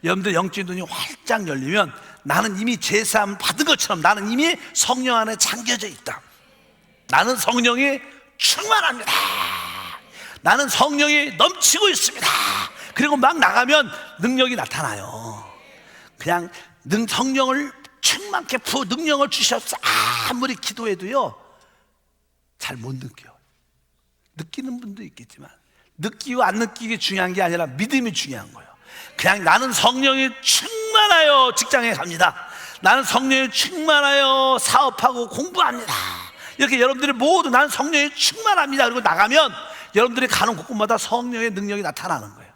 여러분들 영적인 눈이 활짝 열리면 나는 이미 제사함을 받은 것처럼 나는 이미 성령 안에 잠겨져 있다. 나는 성령이 충만합니다. 나는 성령이 넘치고 있습니다. 그리고 막 나가면 능력이 나타나요. 그냥 성령을 충만케 능력을 주셔서 아무리 기도해도요 잘 못 느껴요. 느끼는 분도 있겠지만 느끼고 안 느끼기 중요한 게 아니라 믿음이 중요한 거예요. 그냥 나는 성령이 충만하여 직장에 갑니다. 나는 성령이 충만하여 사업하고 공부합니다. 이렇게 여러분들이 모두 나는 성령이 충만합니다. 그리고 나가면 여러분들이 가는 곳곳마다 성령의 능력이 나타나는 거예요.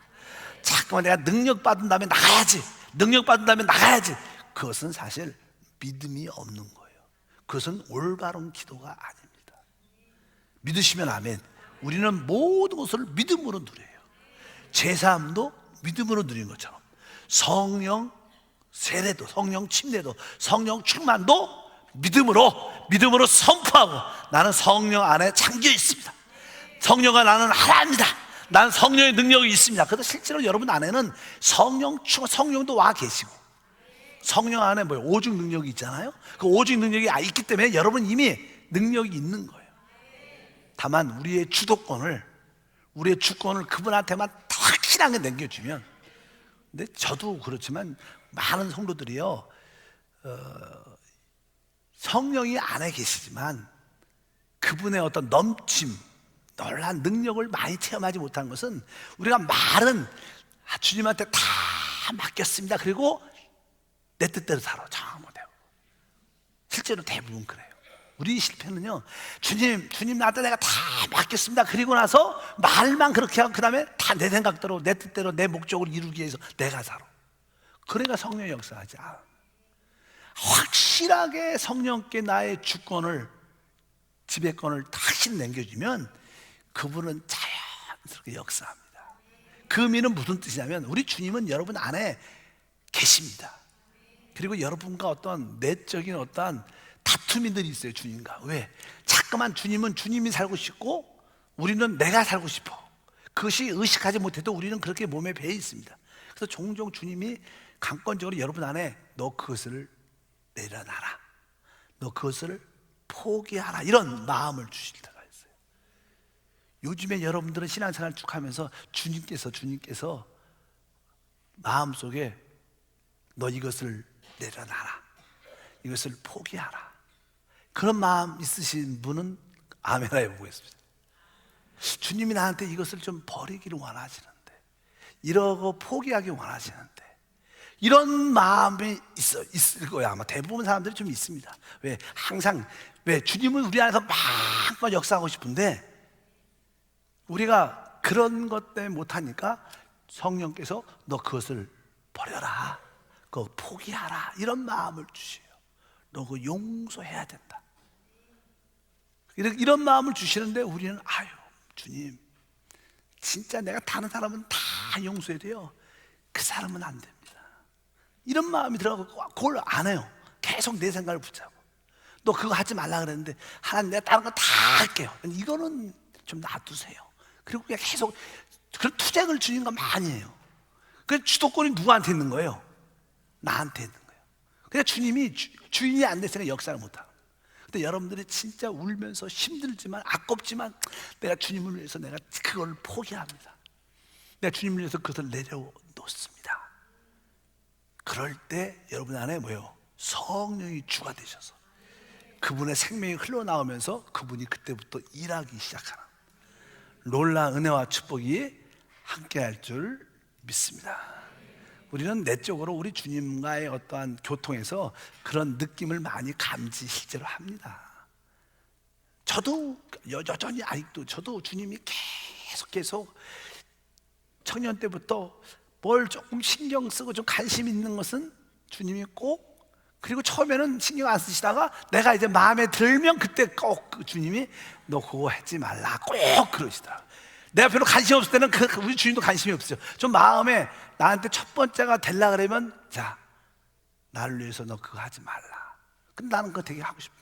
자꾸만 내가 능력 받은 다음에 나가야지, 능력 받은 다음에 나가야지. 그것은 사실 믿음이 없는 거예요. 그것은 올바른 기도가 아닙니다. 믿으시면 아멘. 우리는 모든 것을 믿음으로 누려요. 제사함도 믿음으로 누리는 것처럼 성령 세례도, 성령 침례도, 성령 충만도 믿음으로 선포하고 나는 성령 안에 잠겨 있습니다. 성령과 나는 하나입니다. 나는 성령의 능력이 있습니다. 그래서 실제로 여러분 안에는 성령도 와 계시고 성령 안에 오직 능력이 있잖아요. 그 오직 능력이 있기 때문에 여러분 이미 능력이 있는 거예요. 다만 우리의 주권을 그분한테만 확실하게 남겨주면. 근데 저도 그렇지만 많은 성도들이요 성령이 안에 계시지만 그분의 어떤 놀란 능력을 많이 체험하지 못하는 것은 우리가 말은 주님한테 다 맡겼습니다. 그리고 내 뜻대로 살아. 잘 못해요. 실제로 대부분 그래요. 우리 실패는요, 주님 나한테 내가 다 맡겼습니다. 그리고 나서 말만 그렇게 하고 그 다음에 다 내 생각대로 내 뜻대로 내 목적을 이루기 위해서 내가 살아. 그래가 성령의 역사하지 않아. 확실하게 성령께 나의 주권을, 지배권을 다시 남겨주면 그분은 자연스럽게 역사합니다. 그 의미는 무슨 뜻이냐면 우리 주님은 여러분 안에 계십니다. 그리고 여러분과 어떤 내적인 어떠한 다툼이 늘 있어요. 주님과. 왜? 자꾸만 주님은 주님이 살고 싶고 우리는 내가 살고 싶어. 그것이 의식하지 못해도 우리는 그렇게 몸에 배어 있습니다. 그래서 종종 주님이 강권적으로 여러분 안에 너 그것을 내려놔라, 너 그것을 포기하라, 이런 마음을 주실 때가 있어요. 요즘에 여러분들은 신앙생활 쭉 하면서 주님께서 마음속에 너 이것을 내려놔라, 이것을 포기하라, 그런 마음 있으신 분은 아멘을 해보겠습니다. 주님이 나한테 이것을 좀 버리기를 원하시는데, 이러고 포기하기 원하시는데, 이런 마음이 있을 거야. 아마 대부분 사람들이 좀 있습니다. 왜? 항상 왜? 주님은 우리 안에서 막 역사하고 싶은데 우리가 그런 것 때문에 못하니까 성령께서 너 그것을 버려라, 그거 포기하라, 이런 마음을 주셔요. 너 그거 용서해야 된다, 이런 마음을 주시는데 우리는 아유 주님, 진짜 내가 다른 사람은 다 용서해야 돼요, 그 사람은 안 됩니다, 이런 마음이 들어가고 그걸 안 해요. 계속 내 생각을 붙잡고 너 그거 하지 말라 그랬는데 하나님 내가 다른 거 다 할게요, 이거는 좀 놔두세요. 그리고 그냥 계속 그런 투쟁을 주님과 많이 해요. 그 주도권이 누구한테 있는 거예요? 나한테 있는 거예요. 그러니까 주님이 주인이 안 됐으니까 역사를 못하고. 근데 여러분들이 진짜 울면서 힘들지만 아깝지만 내가 주님을 위해서 내가 그걸 포기합니다, 내가 주님을 위해서 그것을 내려놓습니다. 그럴 때 여러분 안에 뭐예요? 성령이 주가 되셔서 그분의 생명이 흘러나오면서 그분이 그때부터 일하기 시작하는 놀라운 은혜와 축복이 함께할 줄 믿습니다. 우리는 내적으로 우리 주님과의 어떠한 교통에서 그런 느낌을 많이 감지 실제로 합니다. 저도 여전히 아직도 저도 주님이 계속 청년 때부터 뭘 조금 신경 쓰고 좀 관심 있는 것은 주님이 꼭, 그리고 처음에는 신경 안 쓰시다가 내가 이제 마음에 들면 그때 꼭 주님이 너 그거 하지 말라 꼭 그러시더라고요. 내가 별로 관심 없을 때는 우리 주님도 관심이 없어요. 좀 마음에 나한테 첫 번째가 되려 그러면 자, 나를 위해서 너 그거 하지 말라. 근데 나는 그거 되게 하고 싶어.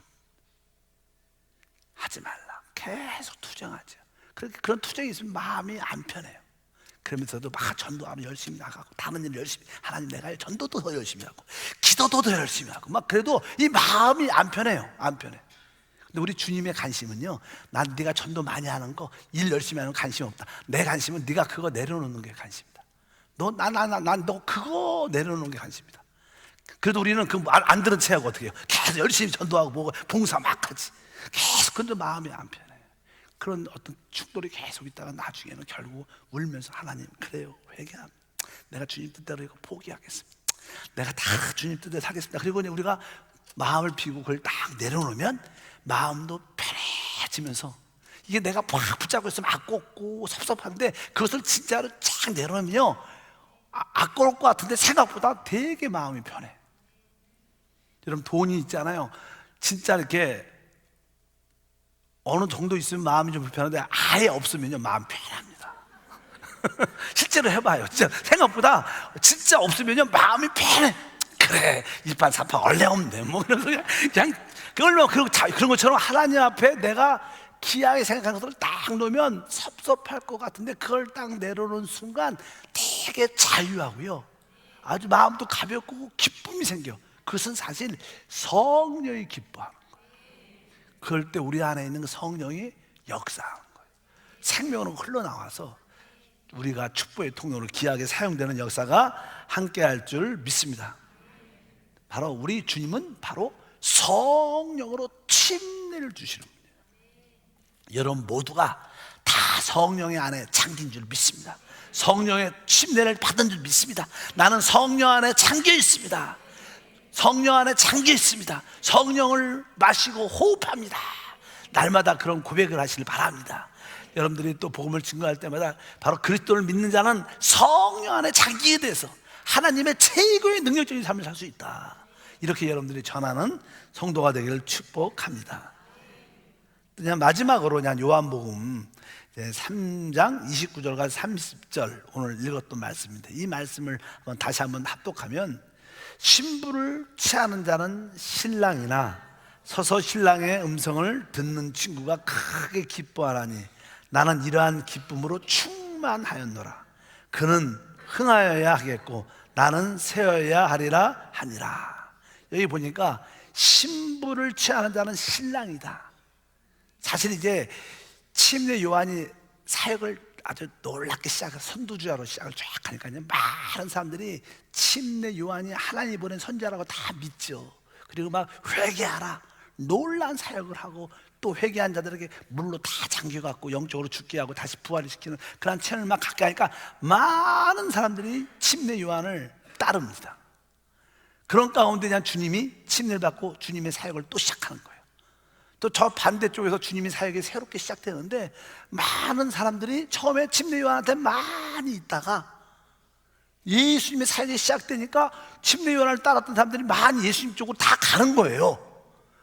하지 말라. 계속 투정하죠. 그런 투정이 있으면 마음이 안 편해요. 그러면서도 막 전도하면 열심히 나가고 다른 일 열심히, 하나님 내가 전도도 더 열심히 하고 기도도 더 열심히 하고 막 그래도 이 마음이 안 편해요. 안 편해. 근데 우리 주님의 관심은요, 난 네가 전도 많이 하는 거, 일 열심히 하는 거 관심 없다. 내 관심은 네가 그거 내려놓는 게 관심이다. 너 그거 내려놓는 게 관심이다. 그래도 우리는 그 말 안 들은 체하고 어떻게 해요? 계속 열심히 전도하고 뭐고 봉사 막 하지. 계속. 근데 마음이 안 편해. 그런 어떤 축돌이 계속 있다가 나중에는 결국 울면서 하나님, 그래요, 회개합니다. 내가 주님 뜻대로 이거 포기하겠습니다. 내가 다 주님 뜻대로 하겠습니다. 그리고 이제 우리가 마음을 비우고 그걸 딱 내려놓으면 마음도 편해지면서, 이게 내가 팍 붙잡고 있으면 아깝고 섭섭한데 그것을 진짜로 쫙 내려놓으면요, 아까울 것 같은데 생각보다 되게 마음이 편해. 여러분 돈이 있잖아요. 진짜 이렇게 어느 정도 있으면 마음이 좀 불편한데 아예 없으면요 마음 편합니다. 실제로 해봐요. 진짜 생각보다 진짜 없으면요 마음이 편해. 그래 일반사파 원래 없네 뭐 그냥 그걸로 그런 것처럼 하나님 앞에 내가 귀하게 생각하는 것을 딱 놓으면 섭섭할 것 같은데 그걸 딱 내려놓는 순간 되게 자유하고요, 아주 마음도 가볍고 기쁨이 생겨. 그것은 사실 성령이 기뻐하는 거예요. 그럴 때 우리 안에 있는 성령이 역사하는 거예요. 생명으로 흘러나와서 우리가 축복의 통로로 귀하게 사용되는 역사가 함께할 줄 믿습니다. 바로 우리 주님은 바로 성령으로 침례를 주시는 분이에요. 여러분 모두가 다 성령의 안에 잠긴 줄 믿습니다. 성령의 침례를 받은 줄 믿습니다. 나는 성령 안에 잠겨 있습니다. 성령 안에 잠겨 있습니다. 성령을 마시고 호흡합니다. 날마다 그런 고백을 하시길 바랍니다. 여러분들이 또 복음을 증거할 때마다 바로 그리스도를 믿는 자는 성령 안에 잠기게 돼서 하나님의 최고의 능력적인 삶을 살 수 있다, 이렇게 여러분들이 전하는 성도가 되기를 축복합니다. 그냥 마지막으로 그냥 요한복음 3장 29절과 30절 오늘 읽었던 말씀입니다. 이 말씀을 다시 한번 합독하면, 신부를 취하는 자는 신랑이나 서서 신랑의 음성을 듣는 친구가 크게 기뻐하라니 나는 이러한 기쁨으로 충만하였노라. 그는 흥하여야 하겠고 나는 세어야 하리라 하니라. 여기 보니까 신부를 취하는 자는 신랑이다. 사실 이제 침례 요한이 사역을 아주 놀랍게 선두주자로 시작을 쫙 하니까요, 많은 사람들이 침례 요한이 하나님이 보낸 선지자라고 다 믿죠. 그리고 막 회개하라, 놀란 사역을 하고, 또 회개한 자들에게 물로 다 잠겨갖고 영적으로 죽게 하고 다시 부활시키는 그런 체험을 막 갖게 하니까 많은 사람들이 침례 요한을 따릅니다. 그런 가운데 그냥 주님이 침례를 받고 주님의 사역을 또 시작하는 거예요. 또 저 반대쪽에서 주님의 사역이 새롭게 시작되는데, 많은 사람들이 처음에 침례 요한한테 많이 있다가 예수님의 사역이 시작되니까 침례 요한을 따랐던 사람들이 많이 예수님 쪽으로 다 가는 거예요.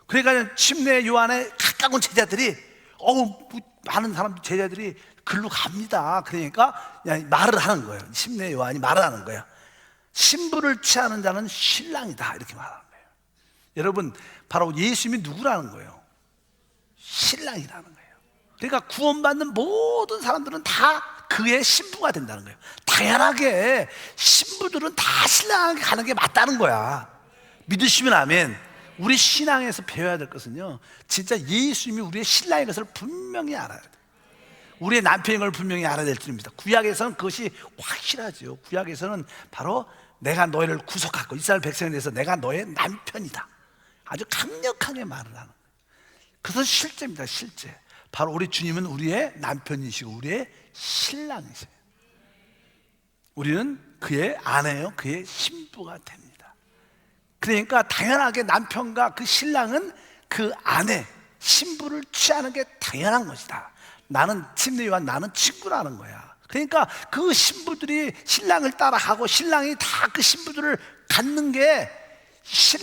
그러니까 침례 요한의 가까운 제자들이 많은 사람 제자들이 글로 갑니다. 그러니까 그냥 말을 하는 거예요. 침례 요한이 말을 하는 거예요. 신부를 취하는 자는 신랑이다, 이렇게 말하는 거예요. 여러분, 바로 예수님이 누구라는 거예요? 신랑이라는 거예요. 그러니까 구원받는 모든 사람들은 다 그의 신부가 된다는 거예요. 당연하게 신부들은 다 신랑에게 가는 게 맞다는 거야. 믿으시면 아멘. 우리 신앙에서 배워야 될 것은요, 진짜 예수님이 우리의 신랑인 것을 분명히 알아야 돼요. 우리의 남편인 걸 분명히 알아야 될 줄입니다. 구약에서는 그것이 확실하죠. 구약에서는 바로 내가 너희를 구속하고 이스라엘 백성에 대해서 내가 너의 남편이다, 아주 강력하게 말을 하는 거예요. 그것은 실제입니다. 실제. 바로 우리 주님은 우리의 남편이시고 우리의 신랑이세요. 우리는 그의 아내요, 그의 신부가 됩니다. 그러니까 당연하게 남편과 그 신랑은 그 아내, 신부를 취하는 게 당연한 것이다. 나는 침례 요한, 나는 친구라는 거야. 그러니까 그 신부들이 신랑을 따라가고 신랑이 다 그 신부들을 갖는 게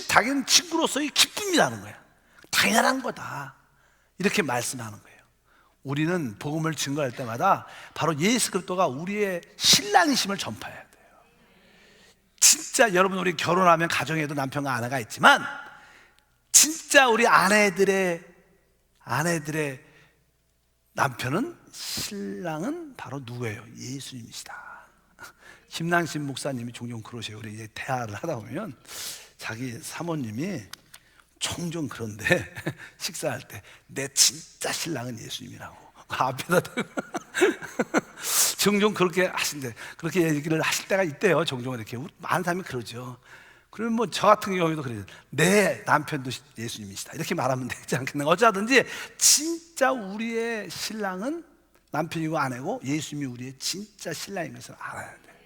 당연 친구로서의 기쁨이라는 거야. 당연한 거다, 이렇게 말씀하는 거예요. 우리는 복음을 증거할 때마다 바로 예수 그리스도가 우리의 신랑이심을 전파해야 돼요. 진짜 여러분, 우리 결혼하면 가정에도 남편과 아내가 있지만 진짜 우리 아내들의 남편은, 신랑은 바로 누구예요? 예수님이시다. 김낭신 목사님이 종종 그러세요. 우리 이제 대화를 하다 보면 자기 사모님이 종종 그런데 식사할 때 내 진짜 신랑은 예수님이라고 앞에다 대고 종종 그렇게 하신대. 그렇게 얘기를 하실 때가 있대요. 종종 이렇게 많은 사람이 그러죠. 그러면 뭐 저 같은 경우에도 그래요. 내 남편도 예수님이시다, 이렇게 말하면 되지 않겠나. 어쩌든지 진짜 우리의 신랑은 남편이고 아내고 예수님이 우리의 진짜 신랑인 것을 알아야 돼요.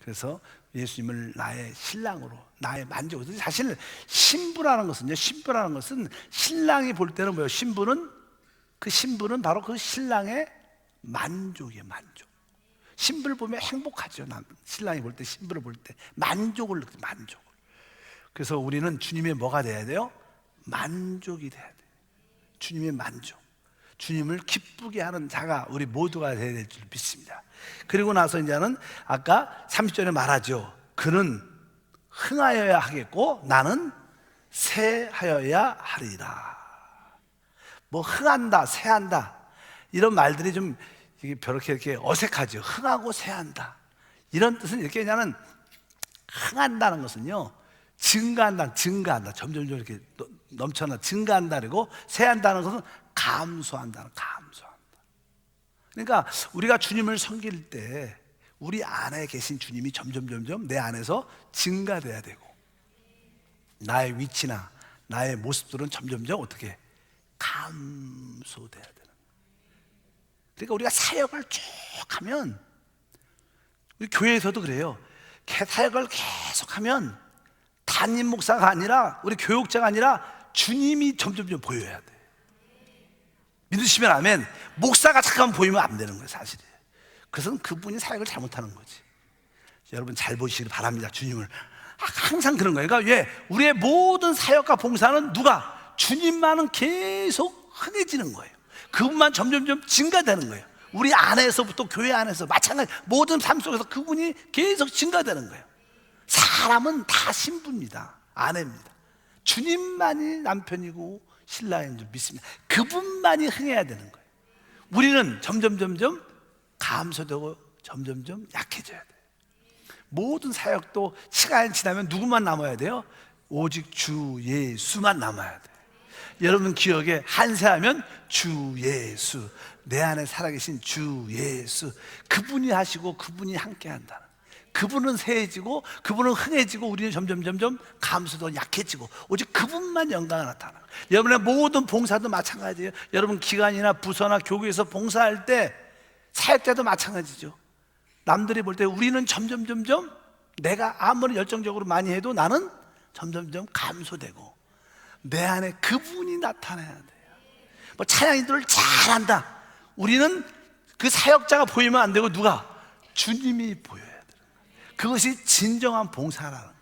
그래서 예수님을 나의 신랑으로, 나의 만족으로. 사실 신부라는 것은요, 신부라는 것은 신랑이 볼 때는 뭐예요? 신부는 바로 그 신랑의 만족이에요. 만족. 신부를 보면 행복하죠. 신랑이 볼 때, 신부를 볼 때 만족을 느껴요. 만족을. 그래서 우리는 주님의 뭐가 돼야 돼요? 만족이 돼야 돼요. 주님의 만족, 주님을 기쁘게 하는 자가 우리 모두가 돼야 될 줄 믿습니다. 그리고 나서 이제는 아까 30절에 말하죠. 그는 흥하여야 하겠고 나는 새하여야 하리라. 뭐 흥한다, 새한다, 이런 말들이 좀 이렇게 어색하죠. 흥하고 새한다, 이런 뜻은 이렇게 그냥, 흥한다는 것은요, 증가한다, 점점 이렇게 넘쳐나 증가한다. 그리고 새한다는 것은 감소한다. 그러니까 우리가 주님을 섬길 때 우리 안에 계신 주님이 점점 내 안에서 증가돼야 되고, 나의 위치나 나의 모습들은 점점 어떻게 감소돼야 되는 거예요. 그러니까 우리가 사역을 쭉 하면, 우리 교회에서도 그래요. 사역을 계속하면 담임 목사가 아니라, 우리 교육자가 아니라 주님이 점점 보여야 돼. 믿으시면 아멘. 목사가 잠깐 보이면 안 되는 거예요, 사실은. 그것은 그분이 사역을 잘못하는 거지. 여러분 잘 보시길 바랍니다, 주님을. 항상 그런 거예요. 그러니까 왜? 우리의 모든 사역과 봉사는 누가? 주님만은 계속 흥해지는 거예요. 그분만 점점점 증가되는 거예요. 우리 안에서부터 교회 안에서 마찬가지 모든 삶 속에서 그분이 계속 증가되는 거예요. 사람은 다 신부입니다. 아내입니다. 주님만이 남편이고 신랑인 줄 믿습니다. 그분만이 흥해야 되는 거예요. 우리는 점점 감소되고 점점 약해져야 돼요. 모든 사역도 시간이 지나면 누구만 남아야 돼요? 오직 주 예수만 남아야 돼요. 여러분 기억에 한세하면 주 예수, 내 안에 살아계신 주 예수, 그분이 하시고 그분이 함께 한다는, 그분은 세해지고 그분은 흥해지고 우리는 점점 감소도 약해지고 오직 그분만 영광을 나타나. 여러분의 모든 봉사도 마찬가지예요. 여러분 기관이나 부서나 교회에서 봉사할 때 사역자도 마찬가지죠. 남들이 볼 때 우리는 점점 내가 아무리 열정적으로 많이 해도 나는 점점 감소되고 내 안에 그분이 나타나야 돼요. 뭐 찬양인들을 잘한다, 우리는 그 사역자가 보이면 안 되고 누가? 주님이 보여야 돼요. 그것이 진정한 봉사라는 거예요.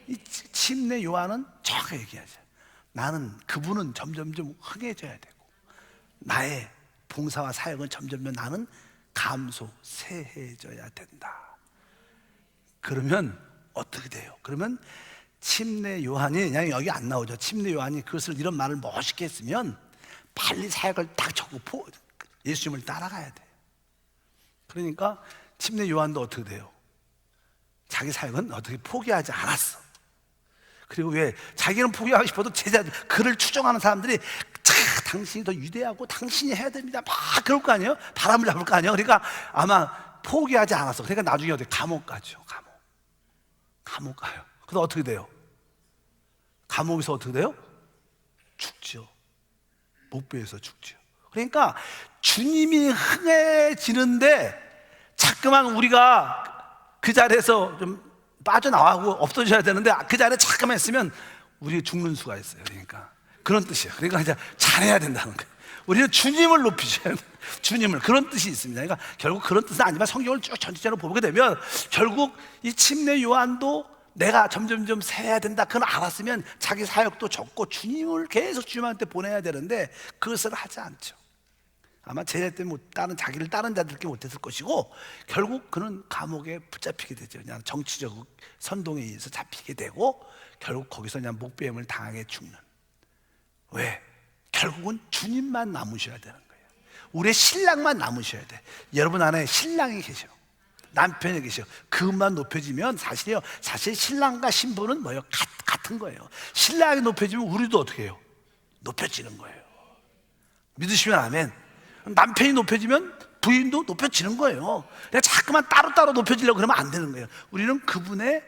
이 침례 요한은 저렇게 얘기하죠. 나는 그분은 점점 흥해져야 되고 나의 봉사와 사역은 점점 나는 감소 세해져야 된다. 그러면 어떻게 돼요? 그러면 침례 요한이 그냥 여기 안 나오죠. 침례 요한이 그것을 이런 말을 멋있게 했으면 빨리 사역을 딱 접고 예수님을 따라가야 돼요. 그러니까 침례 요한도 어떻게 돼요? 자기 사역은 어떻게 포기하지 않았어. 그리고 왜 자기는 포기하고 싶어도 제자들, 그를 추종하는 사람들이 당신이 더 위대하고 당신이 해야 됩니다 막 그럴 거 아니에요? 바람을 잡을 거 아니에요? 그러니까 아마 포기하지 않았어. 그러니까 나중에 어디 감옥 가죠. 감옥 가요. 그래서 어떻게 돼요? 감옥에서 어떻게 돼요? 죽죠. 목배에서 죽죠. 그러니까 주님이 흥해지는데 자꾸만 우리가 그 자리에서 좀 빠져나가고 없어져야 되는데 그 자리에 잠깐만 있으면 우리 죽는 수가 있어요. 그러니까 그런 뜻이에요. 그러니까 이제 잘해야 된다는 거예요. 우리는 주님을 높이셔야 돼요. 주님을, 그런 뜻이 있습니다. 그러니까 결국 그런 뜻은 아니지만 성경을 쭉 전체적으로 보게 되면 결국 이 침례 요한도 내가 점점 세야 된다 그건 알았으면 자기 사역도 접고 주님을 계속 주님한테 보내야 되는데 그것을 하지 않죠. 아마 제자 때문에 자기를 다른 자들께 못했을 것이고 결국 그는 감옥에 붙잡히게 되죠. 그냥 정치적 선동에 의해서 잡히게 되고 결국 거기서 그냥 목배임을 당하게 죽는. 왜? 결국은 주님만 남으셔야 되는 거예요. 우리의 신랑만 남으셔야 돼. 여러분 안에 신랑이 계셔, 남편이 계셔. 그것만 높여지면 사실 신랑과 신부는 뭐예요? 같은 거예요. 신랑이 높여지면 우리도 어떻게 해요? 높여지는 거예요. 믿으시면 아멘. 남편이 높여지면 부인도 높여지는 거예요. 내가 자꾸만 따로따로 높여지려고 그러면 안 되는 거예요. 우리는 그분의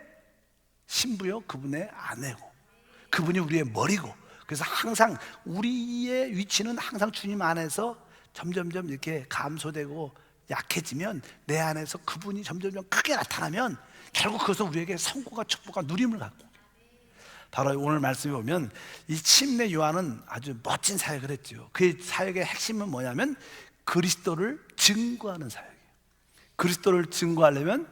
신부요, 그분의 아내고 그분이 우리의 머리고, 그래서 항상 우리의 위치는 항상 주님 안에서 점점 이렇게 감소되고 약해지면 내 안에서 그분이 점점 크게 나타나면 결국 그것은 우리에게 성공과 축복과 누림을 갖고, 바로 오늘 말씀에 보면 이 침례 요한은 아주 멋진 사역을 했죠. 그 사역의 핵심은 뭐냐면 그리스도를 증거하는 사역이에요. 그리스도를 증거하려면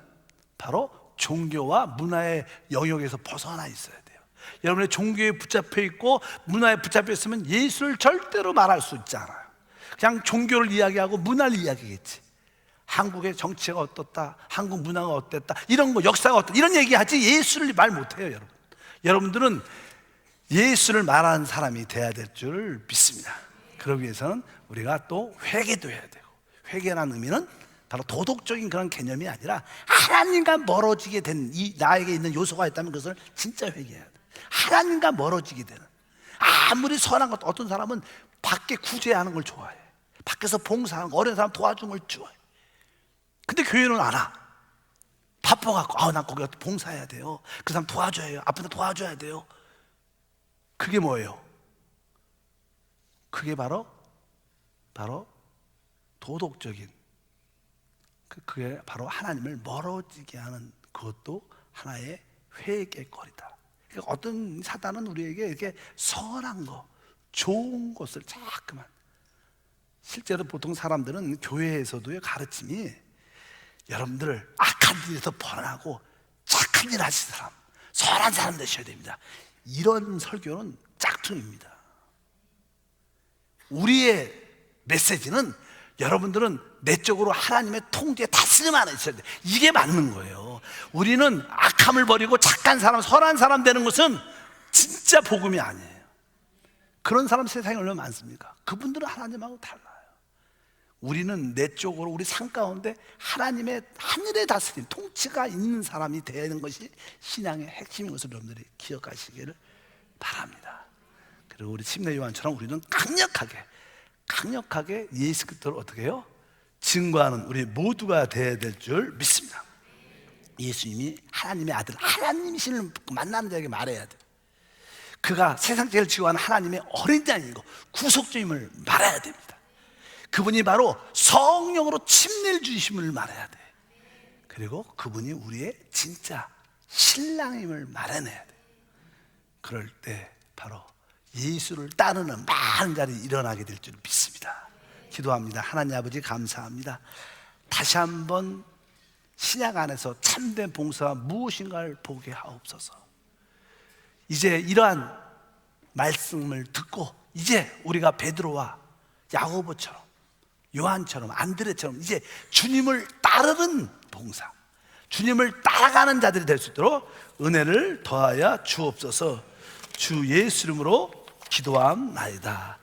바로 종교와 문화의 영역에서 벗어나 있어야 돼요. 여러분의 종교에 붙잡혀 있고 문화에 붙잡혀 있으면 예수를 절대로 말할 수 있지 않아요. 그냥 종교를 이야기하고 문화를 이야기겠지. 한국의 정치가 어떻다, 한국 문화가 어땠다, 이런 거, 역사가 어떻다, 이런 얘기하지 예수를 말 못해요. 여러분, 여러분들은 예수를 말하는 사람이 돼야 될 줄 믿습니다. 그러기 위해서는 우리가 또 회개도 해야 되고, 회개라는 의미는 바로 도덕적인 그런 개념이 아니라 하나님과 멀어지게 된 나에게 있는 요소가 있다면 그것을 진짜 회개해야 돼. 하나님과 멀어지게 되는, 아무리 선한 것도 어떤 사람은 밖에 구제하는 걸 좋아해, 밖에서 봉사하는 거, 어려운 사람 도와주는 걸 좋아해. 근데 교회는 안 와. 바빠갖고 난 거기 봉사해야 돼요, 그 사람 도와줘야 해요, 아픈 데 도와줘야 돼요. 그게 뭐예요? 그게 바로 도덕적인, 그게 바로 하나님을 멀어지게 하는, 그것도 하나의 회개거리다. 그러니까 어떤 사단은 우리에게 이렇게 선한 거, 좋은 것을 자꾸만, 실제로 보통 사람들은 교회에서도요, 가르침이 여러분들 악한 일에서 벗어나고 착한 일 하시는 사람, 선한 사람 되셔야 됩니다, 이런 설교는 짝퉁입니다. 우리의 메시지는 여러분들은 내적으로 하나님의 통제 다스림 안에 있어야 돼. 이게 맞는 거예요. 우리는 악함을 버리고 착한 사람, 선한 사람 되는 것은 진짜 복음이 아니에요. 그런 사람 세상에 얼마나 많습니까? 그분들은 하나님하고 달라요. 우리는 내적으로 우리 삶 가운데 하나님의 하늘의 다스림, 통치가 있는 사람이 되는 것이 신앙의 핵심인 것을 여러분들이 기억하시기를 바랍니다. 그리고 우리 침례 요한처럼 우리는 강력하게 예수 그리스도를 어떻게 해요? 증거하는 우리 모두가 되어야 될 줄 믿습니다. 예수님이 하나님의 아들, 하나님이신을 만나는 자에게 말해야 돼. 그가 세상 죄를 지고 하는 하나님의 어린 양이고 구속주임을 말해야 됩니다. 그분이 바로 성령으로 침례를 주심을 말해야 돼. 그리고 그분이 우리의 진짜 신랑임을 말해내야 돼. 그럴 때 바로 예수를 따르는 많은 자들이 일어나게 될 줄 믿습니다. 기도합니다. 하나님 아버지 감사합니다. 다시 한번 신약 안에서 참된 봉사가 무엇인가를 보게 하옵소서. 이제 이러한 말씀을 듣고 이제 우리가 베드로와 야고보처럼 요한처럼 안드레처럼 이제 주님을 따르는 봉사, 주님을 따라가는 자들이 될 수 있도록 은혜를 더하여 주옵소서. 주 예수 이름으로 기도함나이다.